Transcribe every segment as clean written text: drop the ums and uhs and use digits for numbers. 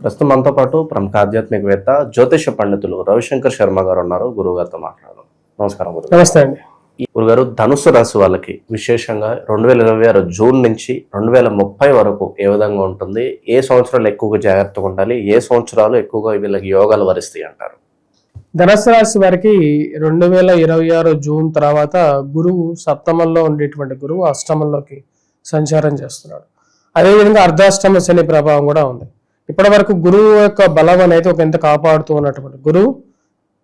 ప్రస్తుతం మనతో పాటు ప్రముఖ ఆధ్యాత్మికవేత్త జ్యోతిష పండితులు రవిశంకర్ శర్మ గారు ఉన్నారు. గురువు గారితో మాట్లాడదాం. నమస్కారం గురువు. నమస్తే అండి. గురుగారు, ధనుస్సు రాశి వాళ్ళకి విశేషంగా 2026 జూన్ నుంచి 2030 వరకు ఏ విధంగా ఉంటుంది? ఏ సంవత్సరాలు ఎక్కువగా జాగ్రత్తగా ఉండాలి? ఏ సంవత్సరాలు ఎక్కువగా వీళ్ళకి యోగాలు వరిస్తాయి అంటారు? ధనుస్సు రాశి వారికి 2026 జూన్ తర్వాత గురువు సప్తమంలో ఉండేటువంటి గురువు అష్టమంలోకి సంచారం చేస్తున్నాడు. అదేవిధంగా అర్ధాష్టమ శని ప్రభావం కూడా ఉంది. ఇప్పటి వరకు గురువు యొక్క బలం అనేది ఒక ఎంత కాపాడుతూ ఉన్నటువంటి గురువు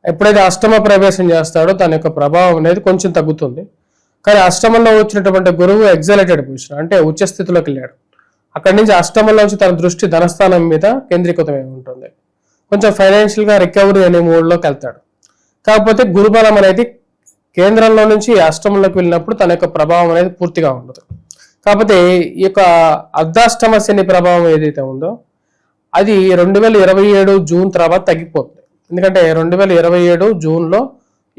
ఎప్పుడైతే అష్టమ ప్రవేశం చేస్తాడో తన యొక్క ప్రభావం అనేది కొంచెం తగ్గుతుంది. కానీ అష్టమంలో వచ్చినటువంటి గురువు ఎగ్జాలేటెడ్ పొజిషన్, అంటే ఉచ్చ స్థితిలోకి వెళ్ళాడు. అక్కడి నుంచి అష్టమంలో నుంచి తన దృష్టి ధనస్థానం మీద కేంద్రీకృతమై ఉంటుంది. కొంచెం ఫైనాన్షియల్గా రికవరీ అనే మూడ్లోకి వెళ్తాడు. కాకపోతే గురుబలం అనేది కేంద్రంలో నుంచి అష్టమంలోకి వెళ్ళినప్పుడు తన యొక్క ప్రభావం అనేది పూర్తిగా ఉండదు. కాకపోతే ఈ యొక్క అర్ధాష్టమ శని ప్రభావం ఏదైతే ఉందో అది 2027 జూన్ తర్వాత తగ్గిపోతుంది. ఎందుకంటే 2027 జూన్లో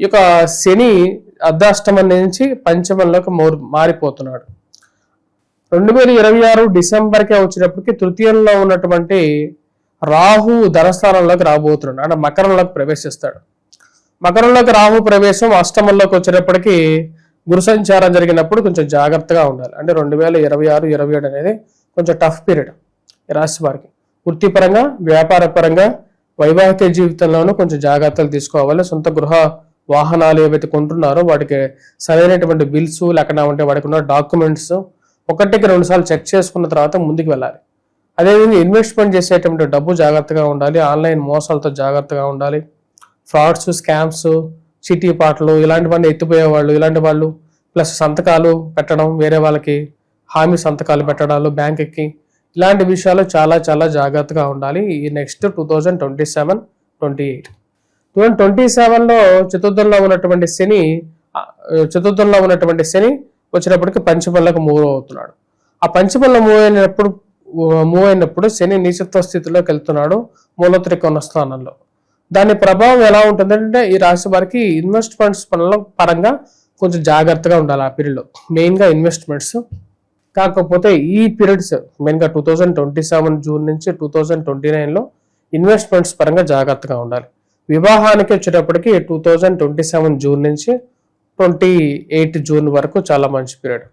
ఈ యొక్క శని అర్ధాష్టమం నుంచి పంచమంలోకి మారిపోతున్నాడు. 2026 డిసెంబర్కే వచ్చేటప్పటికి తృతీయంలో ఉన్నటువంటి రాహు ధనస్థానంలోకి రాబోతున్నాడు, అంటే మకరంలోకి ప్రవేశిస్తాడు. మకరంలోకి రాహు ప్రవేశం అష్టమంలోకి వచ్చేటప్పటికి గురు సంచారం జరిగినప్పుడు కొంచెం జాగ్రత్తగా ఉండాలి. అంటే 2026, 27 అనేది కొంచెం టఫ్ పీరియడ్ ఈ రాశి వారికి. వృత్తిపరంగా, వ్యాపార పరంగా, వైవాహిక జీవితంలోనూ కొంచెం జాగ్రత్తలు తీసుకోవాలి. సొంత గృహ వాహనాలు ఏవైతే కొంటున్నారో వాటికి సరైనటువంటి బిల్స్ లేకుండా ఉంటే వాటికి ఉన్న డాక్యుమెంట్స్ ఒకటికి 2 సార్లు చెక్ చేసుకున్న తర్వాత ముందుకు వెళ్ళాలి. అదేవిధంగా ఇన్వెస్ట్మెంట్ చేసేటువంటి డబ్బు జాగ్రత్తగా ఉండాలి. ఆన్లైన్ మోసాలతో జాగ్రత్తగా ఉండాలి. ఫ్రాడ్స్, స్కామ్స్, చిటీ పాటలు ఇలాంటివన్నీ ఎత్తిపోయేవాళ్ళు, ఇలాంటి వాళ్ళు ప్లస్ సంతకాలు పెట్టడం, వేరే వాళ్ళకి హామీ సంతకాలు పెట్టడాలు బ్యాంక్కి, ఇలాంటి విషయాలు చాలా చాలా జాగ్రత్తగా ఉండాలి. ఈ నెక్స్ట్ 2027-28 2027లో చతుర్థంలో ఉన్నటువంటి శని వచ్చినప్పటికీ పంచమంలోకి మూవ్ అవుతున్నాడు. ఆ పంచమంలో మూవ్ అయినప్పుడు శని నీచత్వ స్థితిలోకి వెళ్తున్నాడు, మూలత్రికోణ స్థానంలో. దాని ప్రభావం ఎలా ఉంటుందంటే ఈ రాశి వారికి ఇన్వెస్ట్మెంట్స్ పరంగా కొంచెం జాగ్రత్తగా ఉండాలి. ఆ పీరియడ్లో మెయిన్గా ఇన్వెస్ట్మెంట్స్. కాకపోతే ఈ పీరియడ్స్ మెయిన్గా 2027 జూన్ నుంచి 2029లో ఇన్వెస్ట్మెంట్స్ పరంగా జాగ్రత్తగా ఉండాలి. వివాహానికి వచ్చేటప్పటికి 2027 జూన్ నుంచి 28 జూన్ వరకు చాలా మంచి పీరియడ్.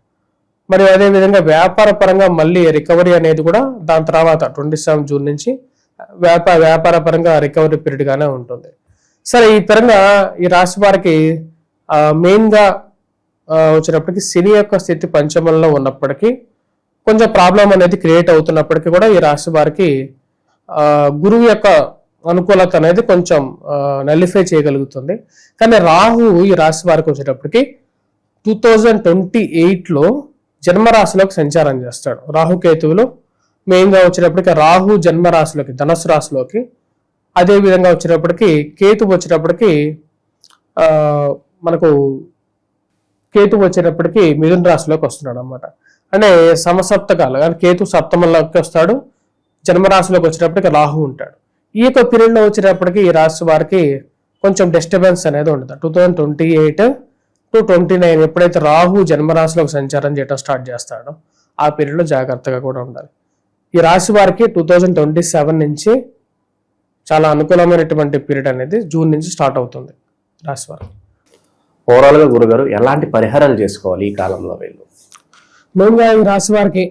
మరి అదేవిధంగా వ్యాపార పరంగా మళ్ళీ రికవరీ అనేది కూడా దాని తర్వాత 27 జూన్ నుంచి వ్యాపార పరంగా రికవరీ పీరియడ్ గానే ఉంటుంది. సరే, ఈ పరంగా ఈ రాశి వారికి మెయిన్గా వచ్చినప్పటికీ శని యొక్క స్థితి పంచమంలో ఉన్నప్పటికీ కొంచెం ప్రాబ్లం అనేది క్రియేట్ అవుతున్నప్పటికీ కూడా ఈ రాశి వారికి గురువు యొక్క అనుకూలత అనేది కొంచెం నలిఫై చేయగలుగుతుంది. కానీ రాహు ఈ రాశి వారికి వచ్చేటప్పటికి 2028లో జన్మరాశిలోకి సంచారం చేస్తాడు. రాహుకేతువులు మెయిన్గా వచ్చేటప్పటికి రాహు జన్మరాశిలోకి, ధనుసు రాశిలోకి, అదేవిధంగా వచ్చేటప్పటికి కేతు వచ్చేటప్పటికి మనకు కేతు వచ్చేటప్పటికి మిథున రాశిలోకి వస్తున్నాడు అనమాట. అంటే సమసప్తకాలు కానీ కేతు సప్తమంలోకి వస్తాడు, జన్మరాశిలోకి వచ్చేటప్పటికి రాహు ఉంటాడు. ఈ యొక్క పీరియడ్లో వచ్చేటప్పటికి ఈ రాశి వారికి కొంచెం డిస్టర్బెన్స్ అనేది ఉంటుంది. 2028-29 ఎప్పుడైతే రాహు జన్మరాశిలోకి సంచారం చేయడం స్టార్ట్ చేస్తాడో ఆ పీరియడ్లో జాగ్రత్తగా కూడా ఉండాలి. ఈ రాశి వారికి 2027 నుంచి చాలా అనుకూలమైనటువంటి పీరియడ్ అనేది జూన్ నుంచి స్టార్ట్ అవుతుంది రాశి వారికి. ఓవరాల్గా గురుగారు, ఎలాంటి పరిహారాలు చేసుకోవాలి ఈ కాలంలో వీళ్ళు? మెయిన్గా ఈ రాశి వారికి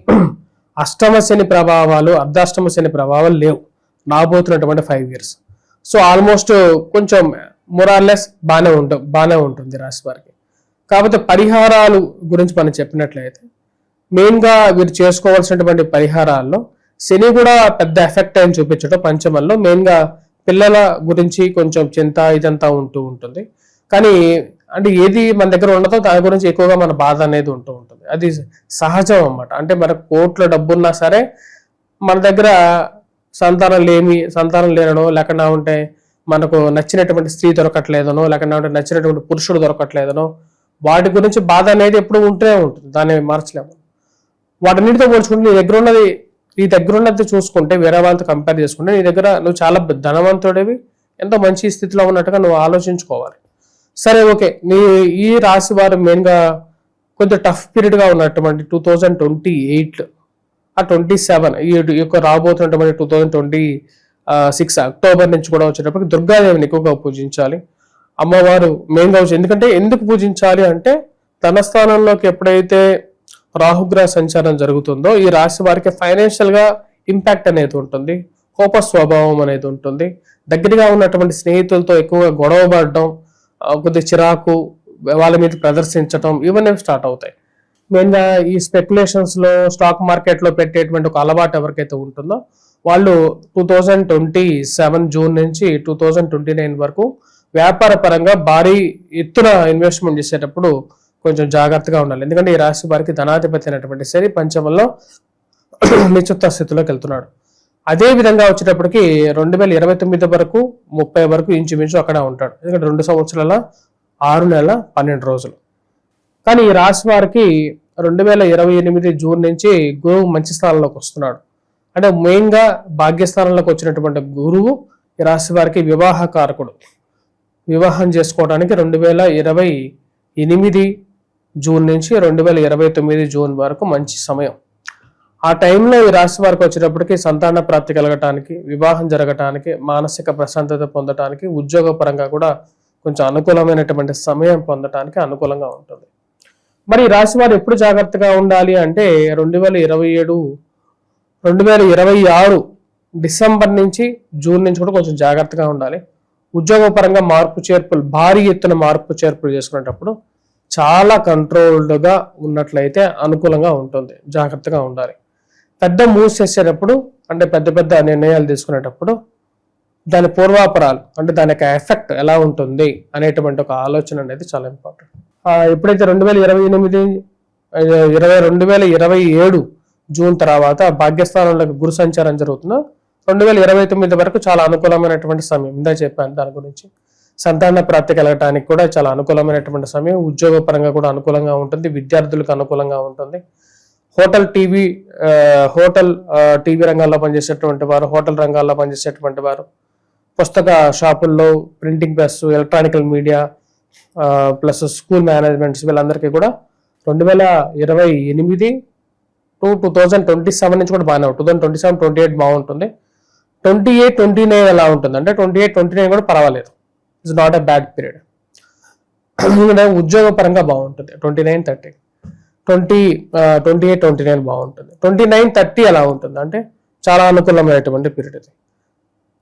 అష్టమ శని ప్రభావాలు, అర్ధాష్టమ శని ప్రభావాలు లేవు రాబోతున్నటువంటి 5 years. సో ఆల్మోస్ట్ కొంచెం మొరార్లెస్ బాగానే ఉంటుంది రాశి వారికి. కాకపోతే పరిహారాలు గురించి మనం చెప్పినట్లయితే మెయిన్గా వీరు చేసుకోవాల్సినటువంటి పరిహారాల్లో శని కూడా పెద్ద ఎఫెక్ట్ అని చూపించడం పంచమంలో. మెయిన్గా పిల్లల గురించి కొంచెం చింత ఇదంతా ఉంటూ ఉంటుంది. కానీ అంటే ఏది మన దగ్గర ఉండదో దాని గురించి ఎక్కువగా మన బాధ అనేది ఉంటూ ఉంటుంది. అది సహజం అన్నమాట. అంటే మనకు కోట్ల డబ్బున్నా సరే మన దగ్గర సంతానం లేనో, లేకుండా ఉంటే మనకు నచ్చినటువంటి స్త్రీ దొరకట్లేదనో, లేకుండా ఉంటే నచ్చినటువంటి పురుషుడు దొరకట్లేదనో, వాటి గురించి బాధ అనేది ఎప్పుడు ఉంటూనే ఉంటుంది. దాన్ని మార్చలేము. వాటన్నిటితో పోల్చుకుంటే నీ దగ్గర ఉన్నది చూసుకుంటే, వేరే వాళ్ళతో కంపేర్ చేసుకుంటే నీ దగ్గర నువ్వు చాలా ధనవంతుడివి, ఎంతో మంచి స్థితిలో ఉన్నట్టుగా నువ్వు ఆలోచించుకోవాలి. సరే, ఓకే, ఈ రాశి వారు మెయిన్గా కొంచెం టఫ్ పీరియడ్గా ఉన్నటువంటి 2028 ఆ 27 ఈ యొక్క రాబోతున్నటువంటి 6 అక్టోబర్ నుంచి కూడా వచ్చేటప్పటికి దుర్గాదేవిని ఎక్కువగా పూజించాలి. అమ్మవారు మెయిన్గా ఎందుకంటే ఎందుకు పూజించాలి అంటే ధనస్థానంలోకి ఎప్పుడైతే రాహుగ్రహ సంచారం జరుగుతుందో ఈ రాశి వారికి ఫైనాన్షియల్ గా ఇంపాక్ట్ అనేది ఉంటుంది, కోప స్వభావం అనేది ఉంటుంది, దగ్గరగా ఉన్నటువంటి స్నేహితులతో ఎక్కువగా గొడవ పడడం, కొద్ది చిరాకు వాళ్ళ మీద ప్రదర్శించడం ఇవన్నీ స్టార్ట్ అవుతాయి. మెయిన్గా ఈ స్పెక్యులేషన్స్ లో స్టాక్ మార్కెట్ లో పెట్టేటువంటి ఒక అలవాటు ఎవరికైతే ఉంటుందో వాళ్ళు 2027 జూన్ నుంచి 2029 వరకు వ్యాపార పరంగా భారీ ఎత్తున ఇన్వెస్ట్మెంట్ చేసేటప్పుడు కొంచెం జాగ్రత్తగా ఉండాలి. ఎందుకంటే ఈ రాశి వారికి ధనాధిపతి అయినటువంటి శని పంచమంలో నిశ్చిత స్థితిలోకి వెళ్తున్నాడు. అదే విధంగా వచ్చేటప్పటికి 2029 వరకు 30 వరకు ఇంచుమించు అక్కడ ఉంటాడు. ఎందుకంటే 2 సంవత్సరాల 6 నెలల 12 రోజులు. కానీ ఈ రాశి వారికి 2028 జూన్ నుంచి గురువు మంచి స్థానంలోకి వస్తున్నాడు. అంటే మెయిన్ గా భాగ్యస్థానంలోకి వచ్చినటువంటి గురువు ఈ రాశి వారికి వివాహ కారకుడు. వివాహం చేసుకోవడానికి 2028 జూన్ నుంచి 2029 జూన్ వరకు మంచి సమయం. ఆ టైంలో ఈ రాశి వారికి వచ్చేటప్పటికి సంతాన ప్రాప్తి కలగటానికి, వివాహం జరగటానికి, మానసిక ప్రశాంతత పొందటానికి, ఉద్యోగ పరంగా కూడా కొంచెం అనుకూలమైనటువంటి సమయం పొందటానికి అనుకూలంగా ఉంటుంది. మరి ఈ రాశి వారు ఎప్పుడు జాగ్రత్తగా ఉండాలి అంటే 2026 డిసెంబర్ నుంచి జూన్ నుంచి కూడా కొంచెం జాగ్రత్తగా ఉండాలి. ఉద్యోగ పరంగా మార్పు చేర్పులు, భారీ ఎత్తున మార్పు చేర్పులు చేసుకునేటప్పుడు చాలా కంట్రోల్డ్గా ఉన్నట్లయితే అనుకూలంగా ఉంటుంది. జాగ్రత్తగా ఉండాలి. పెద్ద మూవ్స్ చేసేటప్పుడు అంటే పెద్ద నిర్ణయాలు తీసుకునేటప్పుడు దాని పూర్వాపరాలు అంటే దాని యొక్క ఎఫెక్ట్ ఎలా ఉంటుంది అనేటువంటి ఒక ఆలోచన అనేది చాలా ఇంపార్టెంట్. ఎప్పుడైతే 2027 జూన్ తర్వాత భాగ్యస్థానంలోకి గురు సంచారం జరుగుతుందో 2029 వరకు చాలా అనుకూలమైనటువంటి సమయం. ఇందా చెప్పాను దాని గురించి. సంతాన ప్రాప్తి కలగటానికి కూడా చాలా అనుకూలమైనటువంటి సమయం. ఉద్యోగ పరంగా కూడా అనుకూలంగా ఉంటుంది, విద్యార్థులకు అనుకూలంగా ఉంటుంది. హోటల్ టీవీ రంగాల్లో పనిచేసేటువంటి వారు, హోటల్ రంగాల్లో పనిచేసేటువంటి వారు, పుస్తక షాపుల్లో, printing press, electronical media plus school managements వీళ్ళందరికీ కూడా 2028 to 2027 నుంచి కూడా బాగానే ఉంటుంది. 2027-28 బాగుంటుంది. 28-29 ఎలా ఉంటుంది అంటే 28-29 కూడా పర్వాలేదు. It's not a bad period. ఉద్యోగ పరంగా బాగుంటుంది. 29-30 28-29 బాగుంటుంది. 29-30 ఎలా ఉంటుంది అంటే చాలా అనుకూలమైనటువంటి పీరియడ్ ఇది.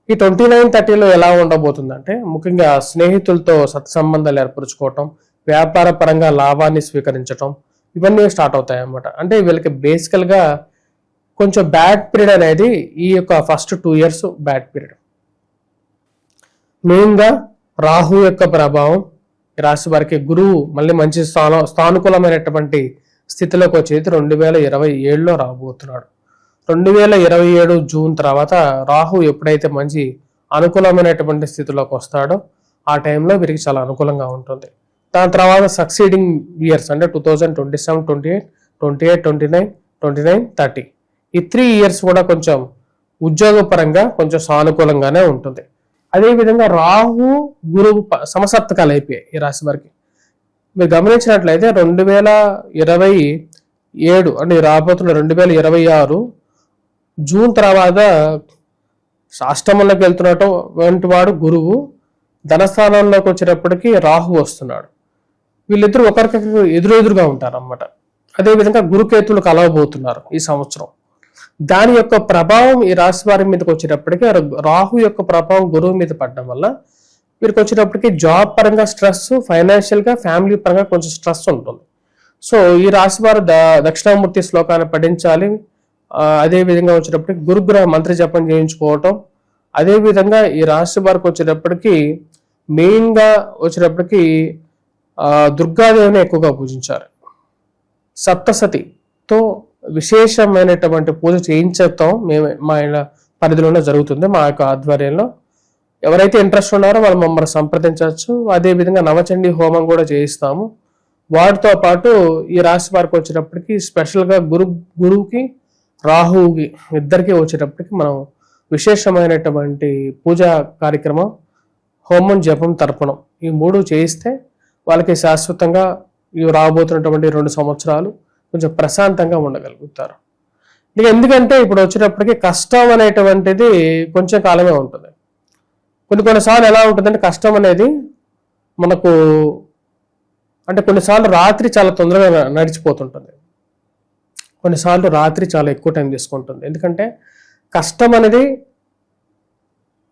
ఈ 29-30లో ఎలా ఉండబోతుందంటే ముఖ్యంగా స్నేహితులతో సత్సంబంధాలు ఏర్పరచుకోవటం, వ్యాపార పరంగా లాభాన్ని స్వీకరించటం ఇవన్నీ స్టార్ట్ అవుతాయి అన్నమాట. అంటే వీళ్ళకి బేసికల్ గా కొంచెం బ్యాడ్ పీరియడ్ అనేది ఈ యొక్క first 2 years bad period. Main గా రాహు యొక్క ప్రభావం ఈ రాశి వారికి, గురువు మళ్ళీ మంచి స్థానుకూలమైనటువంటి స్థితిలోకి వచ్చేది 2027లో రాబోతున్నాడు. 2027 జూన్ తర్వాత రాహు ఎప్పుడైతే మంచి అనుకూలమైనటువంటి స్థితిలోకి వస్తాడో ఆ టైంలో వీరికి చాలా అనుకూలంగా ఉంటుంది. దాని తర్వాత సక్సీడింగ్ ఇయర్స్ అంటే 2027, 28, 29, 30 ఈ 3 years కూడా కొంచెం ఉద్యోగ పరంగా కొంచెం సానుకూలంగానే ఉంటుంది. అదేవిధంగా రాహు గురువు సమసప్తకాలు అయిపోయాయి ఈ రాశి వారికి. మీరు గమనించినట్లయితే 2027 అంటే రాబోతున్న 2026 జూన్ తర్వాత అష్టమంలోకి వెళ్తున్నటువంటి వాడు గురువు, ధనస్థానంలోకి వచ్చేటప్పటికి రాహు వస్తున్నాడు. వీళ్ళిద్దరూ ఒకరికొకరు ఎదురుగా ఉంటారు అన్నమాట. అదేవిధంగా గురుకేతులు కలవబోతున్నారు ఈ సంవత్సరం. దాని యొక్క ప్రభావం ఈ రాశి వారి మీదకి వచ్చేటప్పటికి రాహు యొక్క ప్రభావం గురువు మీద పడడం వల్ల వీరికి వచ్చేటప్పటికి జాబ్ పరంగా స్ట్రెస్, ఫైనాన్షియల్ గా ఫ్యామిలీ పరంగా కొంచెం స్ట్రెస్ ఉంటుంది. సో ఈ రాశి వారు దక్షిణామూర్తి శ్లోకాన్ని పఠించాలి. అదే విధంగా వచ్చేటప్పటికి గురుగ్రహ మంత్ర జపం చేయించుకోవటం. అదే విధంగా ఈ రాశి వారికి వచ్చేటప్పటికి మెయిన్ గా వచ్చేటప్పటికి దుర్గాదేవిని ఎక్కువగా పూజించారు. సప్తసతితో విశేషమైనటువంటి పూజ చేయించటం మా పరిధిలోనే జరుగుతుంది, మా యొక్క ఆధ్వర్యంలో. ఎవరైతే ఇంట్రెస్ట్ ఉన్నారో వాళ్ళు మమ్మల్ని సంప్రదించవచ్చు. అదేవిధంగా నవచండీ హోమం కూడా చేయిస్తాము. వాటితో పాటు ఈ రాశి వారికి వచ్చేటప్పటికి స్పెషల్గా గురువుకి రాహువుకి ఇద్దరికి వచ్చేటప్పటికి మనం విశేషమైనటువంటి పూజా కార్యక్రమం, హోమం, జపం, తర్పణం ఈ 3 చేయిస్తే వాళ్ళకి శాశ్వతంగా రాబోతున్నటువంటి 2 సంవత్సరాలు కొంచెం ప్రశాంతంగా ఉండగలుగుతారు. నీకు ఎందుకంటే ఇప్పుడు వచ్చేటప్పటికి కష్టం అనేటువంటిది కొంచెం కాలమే ఉంటుంది. కొన్నిసార్లు ఎలా ఉంటుందంటే కష్టం అనేది మనకు అంటే కొన్నిసార్లు రాత్రి చాలా తొందరగా నడిచిపోతుంటుంది, కొన్నిసార్లు రాత్రి చాలా ఎక్కువ టైం తీసుకుంటుంది. ఎందుకంటే కష్టం అనేది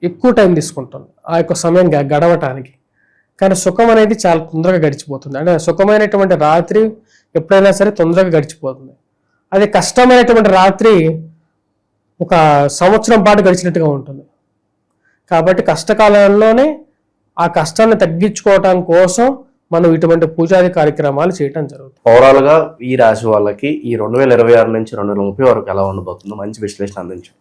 ఎక్కువ టైం తీసుకుంటుంది ఆ యొక్క సమయం గడవటానికి. కానీ సుఖం అనేది చాలా తొందరగా గడిచిపోతుంది. అంటే సుఖమైనటువంటి రాత్రి ఎప్పుడైనా సరే తొందరగా గడిచిపోతుంది. అదే కష్టమైనటువంటి రాత్రి ఒక సంవత్సరం పాటు గడిచినట్టుగా ఉంటుంది. కాబట్టి కష్టకాలంలోనే ఆ కష్టాన్ని తగ్గించుకోవటం కోసం మనం ఇటువంటి పూజాది కార్యక్రమాలు చేయటం జరుగుతుంది. ఓవరాల్ గా ఈ రాశి వాళ్ళకి ఈ 2026 నుంచి 2030 వరకు ఎలా ఉండబోతుందో మంచి విశ్లేషణ అందించు.